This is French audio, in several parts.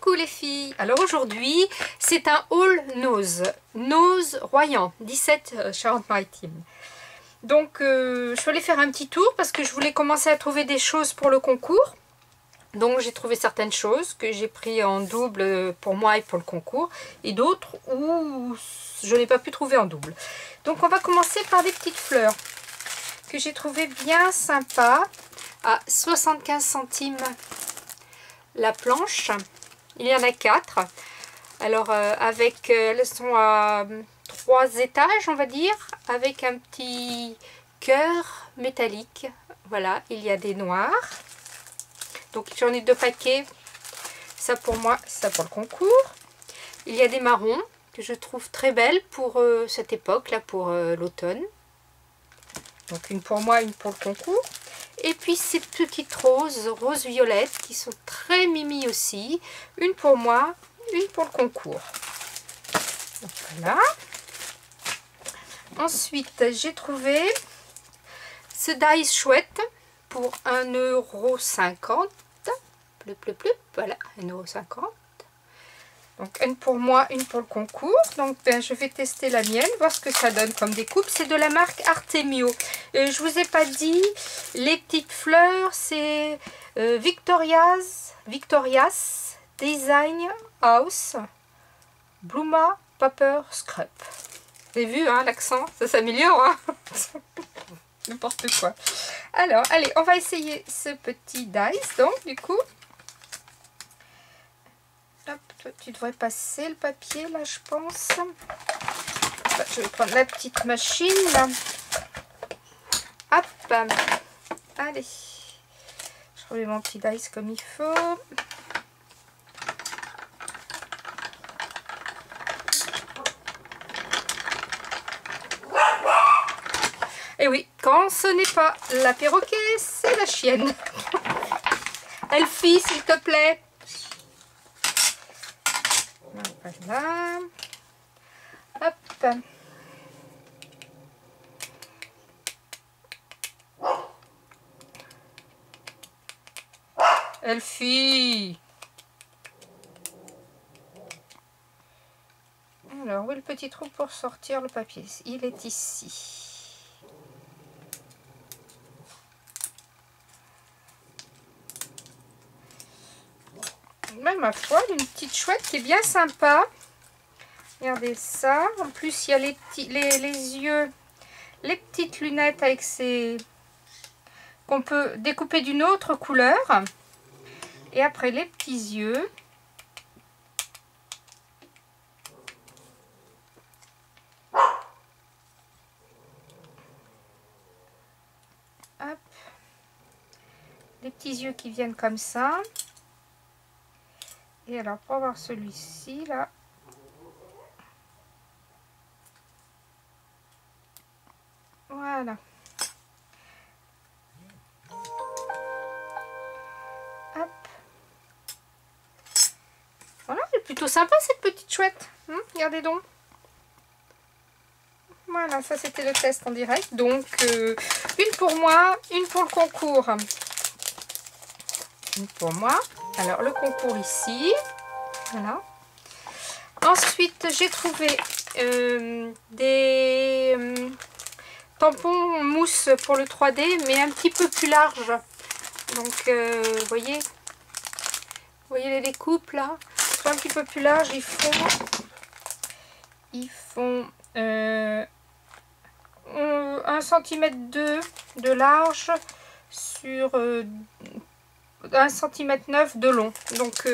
Coucou les filles. Alors aujourd'hui c'est un haul Nose Royan 17 Charente-Maritime. Donc je voulais faire un petit tour parce que je voulais commencer à trouver des choses pour le concours. Donc j'ai trouvé certaines choses que j'ai pris en double pour moi et pour le concours, et d'autres où je n'ai pas pu trouver en double. Donc on va commencer par des petites fleurs que j'ai trouvé bien sympas à 75 centimes la planche. Il y en a 4. Alors elles sont à 3 étages on va dire, avec un petit cœur métallique. Voilà, il y a des noirs. Donc j'en ai 2 paquets. Ça pour moi, ça pour le concours. Il y a des marrons que je trouve très belles pour cette époque là, pour l'automne. Donc une pour moi, une pour le concours. Et puis ces petites roses violettes qui sont très mimi aussi. Une pour moi, une pour le concours. Donc voilà. Ensuite, j'ai trouvé ce dice chouette pour 1,50 €. Voilà, 1,50 €. Donc une pour moi, une pour le concours. Donc je vais tester la mienne, voir ce que ça donne comme découpe. C'est de la marque Artemio. Je vous ai pas dit, les petites fleurs, c'est Victoria's Design House Bluma Paper Scrap. Vous avez vu, hein, l'accent, ça s'améliore, hein. N'importe quoi. Alors, allez, on va essayer ce petit dice, donc, du coup. Hop, toi, tu devrais passer le papier, là, je pense. Je vais prendre la petite machine, là. Hop. Allez. Je remets mon petit dice comme il faut. Et oui, quand ce n'est pas la perroquet, c'est la chienne. Elfie, s'il te plaît. Voilà. Hop. Elfie. Alors, où est le petit trou pour sortir le papier? Il est ici. Même ma foi, une petite chouette qui est bien sympa. Regardez ça. En plus, il y a les yeux, les petites lunettes avec ces qu'on peut découper d'une autre couleur. Et après, les petits yeux. Hop. Les petits yeux qui viennent comme ça. Et alors, pour voir celui-ci, là. Voilà. Hop. Voilà, c'est plutôt sympa cette petite chouette. Regardez donc. Voilà, ça c'était le test en direct. Donc, une pour moi, une pour le concours. Une pour moi. Alors, le concours ici. Voilà. Ensuite, j'ai trouvé des tampons mousse pour le 3D, mais un petit peu plus large. Donc, vous voyez les découpes là, ils sont un petit peu plus larges. Ils font 1,2 cm de large sur 1,9 cm de long. Donc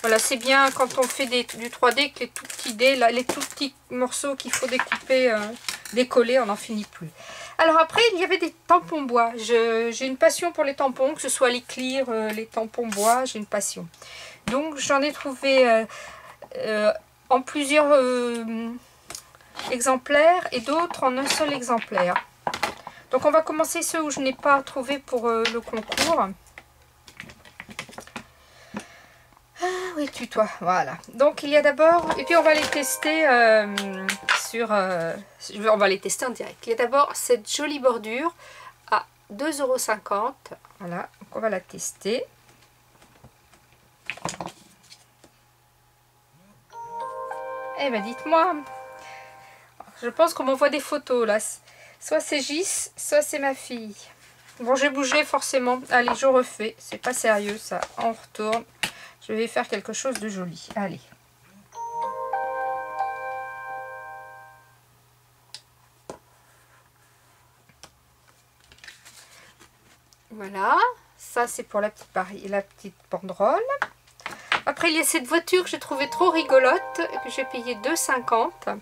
voilà, c'est bien quand on fait du 3D que les tout petits dés, là, les tout petits morceaux qu'il faut découper, décoller, on n'en finit plus. Alors après, il y avait des tampons bois. J'ai une passion pour les tampons, que ce soit les clear, les tampons bois, j'ai une passion. Donc j'en ai trouvé en plusieurs exemplaires et d'autres en un seul exemplaire. Donc on va commencer ceux où je n'ai pas trouvé pour le concours. Ah oui, tutoie, voilà. Donc il y a d'abord, et puis on va les tester on va les tester en direct. Il y a d'abord cette jolie bordure à 2,50 €. Voilà, donc on va la tester. Eh ben dites-moi. Je pense qu'on m'envoie des photos là. Soit c'est Gis, soit c'est ma fille. Bon, j'ai bougé forcément. Allez, je refais. C'est pas sérieux ça. On retourne. Je vais faire quelque chose de joli. Allez. Voilà. Ça, c'est pour la petite banderole. Après, il y a cette voiture que j'ai trouvée trop rigolote, que j'ai payé 2,50 €.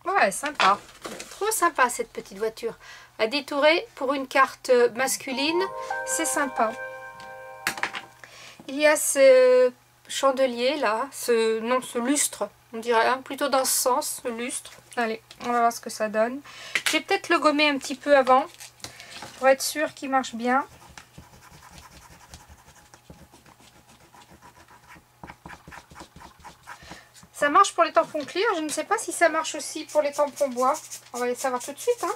Ouais, sympa. Trop sympa cette petite voiture. À détourer pour une carte masculine, c'est sympa. Il y a ce chandelier là, ce lustre, on dirait, hein, plutôt dans ce sens, ce lustre. Allez, on va voir ce que ça donne. Je vais peut-être le gommer un petit peu avant, pour être sûr qu'il marche bien. Ça marche pour les tampons clear, je ne sais pas si ça marche aussi pour les tampons bois. On va les savoir tout de suite, hein.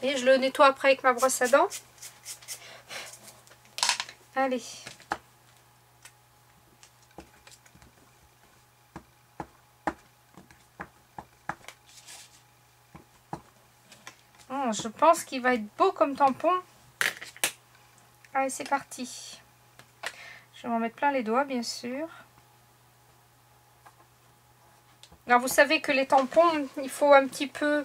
Et je le nettoie après avec ma brosse à dents. Allez. Oh, je pense qu'il va être beau comme tampon. Allez, c'est parti. Je vais m'en mettre plein les doigts, bien sûr. Alors, vous savez que les tampons, il faut un petit peu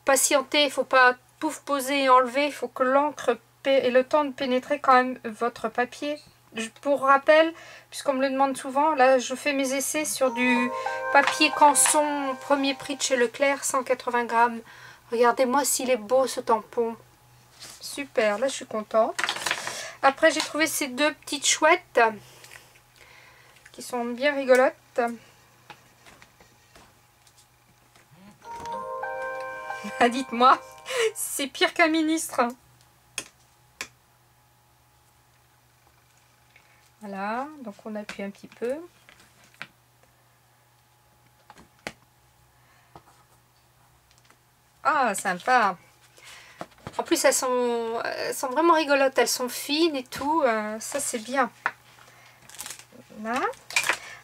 patienter. Il ne faut pas pouf poser et enlever. Il faut que l'encre ait le temps de pénétrer quand même votre papier. Pour rappel, puisqu'on me le demande souvent, là, je fais mes essais sur du papier Canson, premier prix de chez Leclerc, 180 grammes. Regardez-moi s'il est beau, ce tampon. Super, là, je suis contente. Après, j'ai trouvé ces deux petites chouettes qui sont bien rigolotes. Ah, dites-moi, c'est pire qu'un ministre. Voilà, donc on appuie un petit peu. Ah, sympa. En plus, elles sont vraiment rigolotes. Elles sont fines et tout. Ça, c'est bien. Là.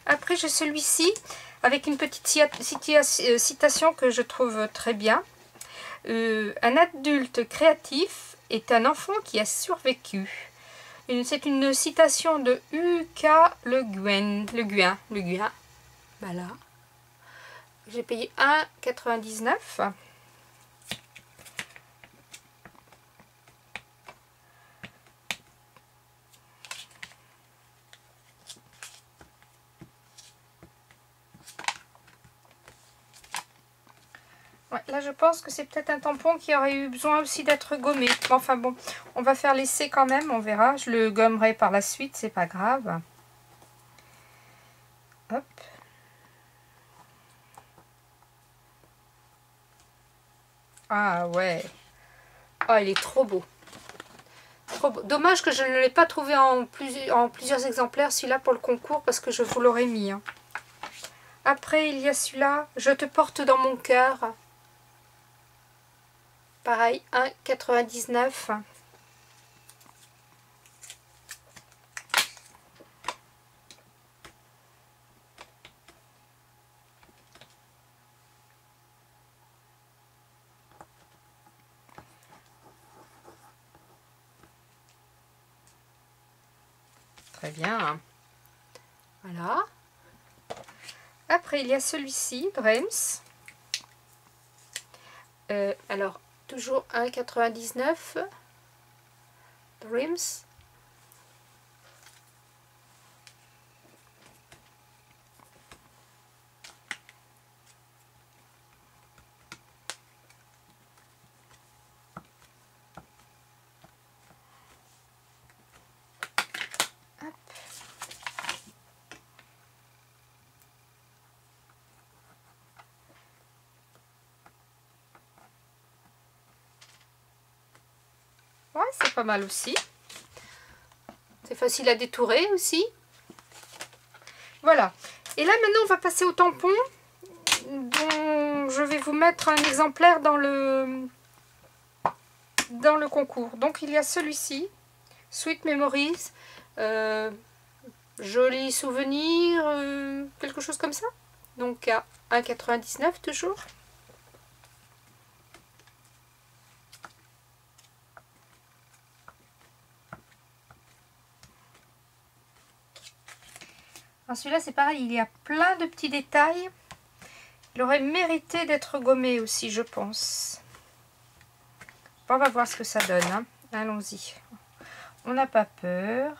Après, j'ai celui-ci avec une petite citation que je trouve très bien. Un adulte créatif est un enfant qui a survécu. C'est une citation de U.K. Le Guin. Voilà. J'ai payé 1,99 €. Ouais, là, je pense que c'est peut-être un tampon qui aurait eu besoin aussi d'être gommé. Enfin bon, on va faire l'essai quand même, on verra. Je le gommerai par la suite, c'est pas grave. Hop. Ah ouais. Oh, il est trop beau. Trop beau. Dommage que je ne l'ai pas trouvé en plusieurs exemplaires, celui-là pour le concours, parce que je vous l'aurais mis. Hein. Après, il y a celui-là, Je te porte dans mon cœur. Pareil, 1,99 €. Très bien. Voilà. Après, il y a celui-ci, Dreams. Alors, toujours 1,99 €. Dreams. Ouais, c'est pas mal aussi. C'est facile à détourer aussi. Voilà. Et là, maintenant, on va passer au tampon. Dont je vais vous mettre un exemplaire dans le concours. Donc, il y a celui-ci. Sweet Memories. Joli souvenir. Quelque chose comme ça. Donc, à 1,99 toujours. Celui-là, c'est pareil, il y a plein de petits détails. Il aurait mérité d'être gommé aussi, je pense. Bon, on va voir ce que ça donne. Hein. Allons-y. On n'a pas peur.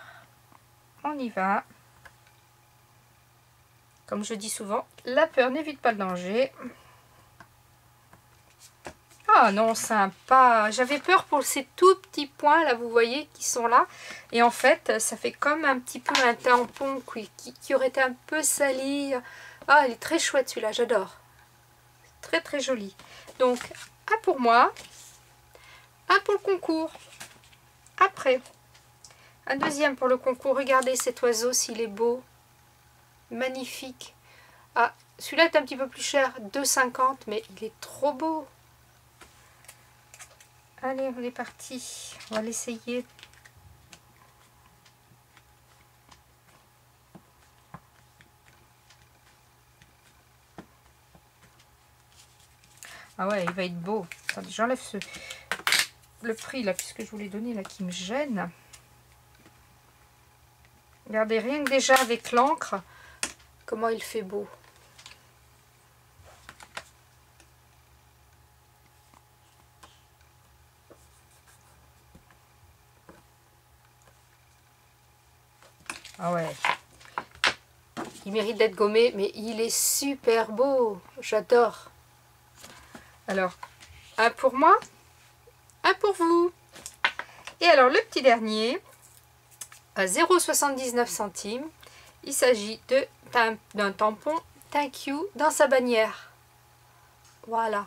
On y va. Comme je dis souvent, la peur n'évite pas le danger. Ah non, sympa. J'avais peur pour ces tout petits points, là, vous voyez, qui sont là. Et en fait, ça fait comme un petit peu un tampon qui aurait été un peu sali. Ah, il est très chouette celui-là, j'adore. Très, très joli. Donc, un pour moi, un pour le concours. Après, un deuxième pour le concours. Regardez cet oiseau, s'il est beau. Magnifique. Ah, celui-là est un petit peu plus cher, 2,50, mais il est trop beau. Allez, on est parti. On va l'essayer. Ah ouais, il va être beau. Attendez, j'enlève le prix là, puisque je vous l'ai donné là, qui me gêne. Regardez, rien que déjà avec l'encre, comment il fait beau. Ah ouais. Il mérite d'être gommé, mais il est super beau. J'adore. Alors, un pour moi, un pour vous. Et alors, le petit dernier, à 0,79 €. Il s'agit d'un tampon Thank You dans sa bannière. Voilà.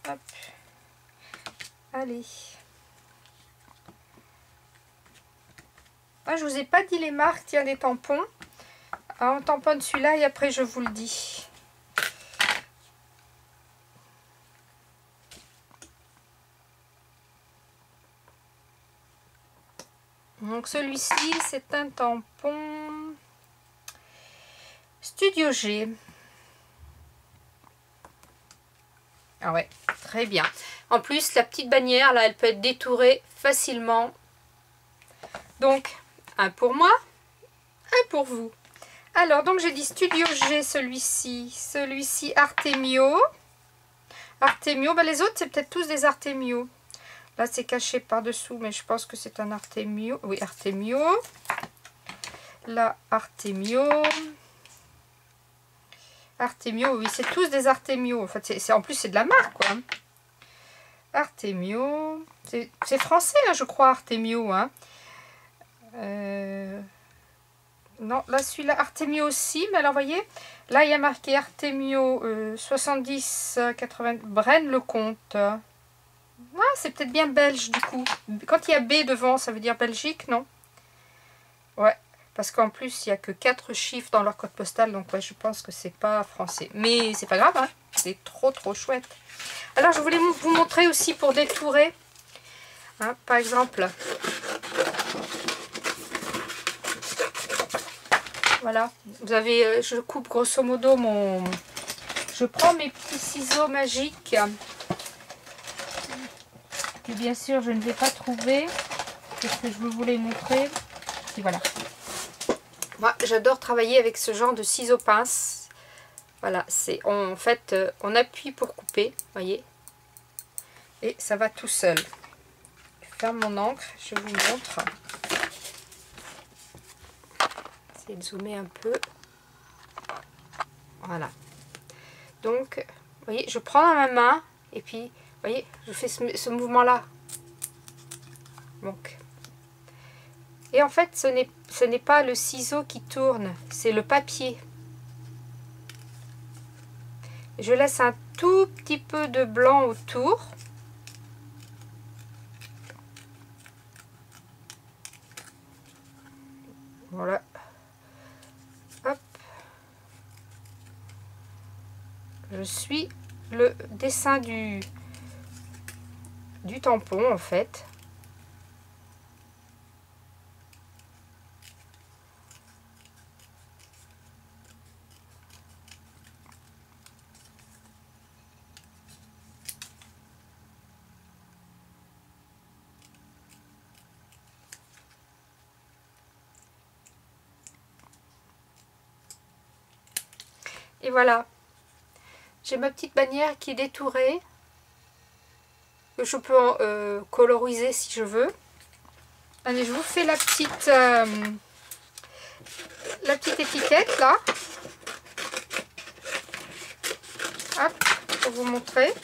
Hop. Allez. Ah, je vous ai pas dit les marques, tiens, des tampons. Ah, on tamponne celui-là et après je vous le dis. Donc celui-ci, c'est un tampon Studio G. Ah ouais, très bien. En plus, la petite bannière, là, elle peut être détourée facilement. Donc, un pour moi, un pour vous. Alors, donc j'ai dit Studio G, celui-ci. Celui-ci, Artemio. Artemio, bah, les autres, c'est peut-être tous des Artemio. Là, c'est caché par-dessous, mais je pense que c'est un Artemio. Oui, Artemio. Là, Artemio. Artemio, oui, c'est tous des Artemio. En fait, en plus, c'est de la marque, quoi. Artemio. C'est français, hein, je crois, Artemio. Hein. Non, là, celui-là, Artemio aussi. Mais alors, vous voyez, là, il y a marqué Artemio 70-80. Braine-le-Comte. Ah, c'est peut-être bien belge, du coup. Quand il y a B devant, ça veut dire Belgique, non? Ouais. Parce qu'en plus, il n'y a que 4 chiffres dans leur code postal. Donc, ouais, je pense que c'est pas français. Mais c'est pas grave, hein. C'est trop, trop chouette. Alors, je voulais vous montrer aussi pour détourer. Hein, par exemple. Voilà. Vous avez, je coupe grosso modo mon... Je prends mes petits ciseaux magiques. Que bien sûr, je ne vais pas trouver. C'est ce que je voulais montrer. Et voilà. Moi, j'adore travailler avec ce genre de ciseaux pinces. Voilà, c'est en fait, on appuie pour couper, voyez. Et ça va tout seul. Je ferme mon encre, je vous montre. Essayez de zoomer un peu. Voilà. Donc, vous voyez, je prends dans ma main et puis, vous voyez, je fais ce mouvement-là. Donc, et en fait, ce n'est pas le ciseau qui tourne, c'est le papier. Je laisse un tout petit peu de blanc autour. Voilà. Hop. Je suis le dessin du tampon en fait. Et voilà, j'ai ma petite bannière qui est détourée, que je peux coloriser si je veux. Allez, je vous fais la petite étiquette là. Hop, pour vous montrer.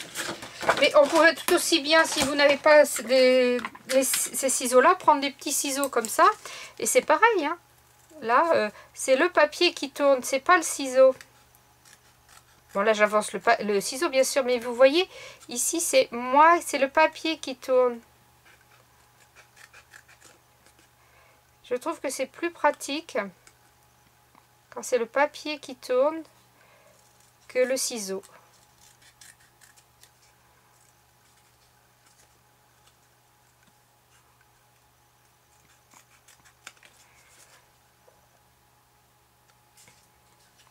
Mais on pourrait tout aussi bien, si vous n'avez pas ces ciseaux là, prendre des petits ciseaux comme ça. Et c'est pareil, hein. Là, c'est le papier qui tourne, c'est pas le ciseau. Bon, là, j'avance le ciseau, bien sûr, mais vous voyez, ici, c'est le papier qui tourne. Je trouve que c'est plus pratique quand c'est le papier qui tourne que le ciseau.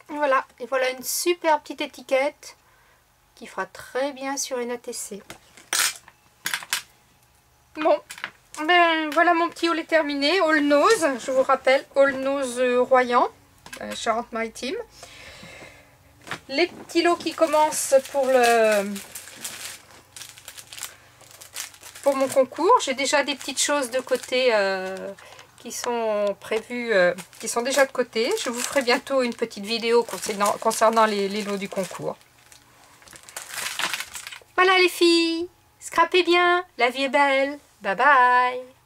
Voilà, et voilà une super petite étiquette qui fera très bien sur une ATC. Bon, ben voilà, mon petit haul est terminé. Haul nose, je vous rappelle, haul nose Royan, Charente-Maritime. Les petits lots qui commencent pour mon concours. J'ai déjà des petites choses de côté qui sont prévues, qui sont déjà de côté. Je vous ferai bientôt une petite vidéo concernant les lots du concours. Voilà les filles, scrapez bien, la vie est belle. Bye bye.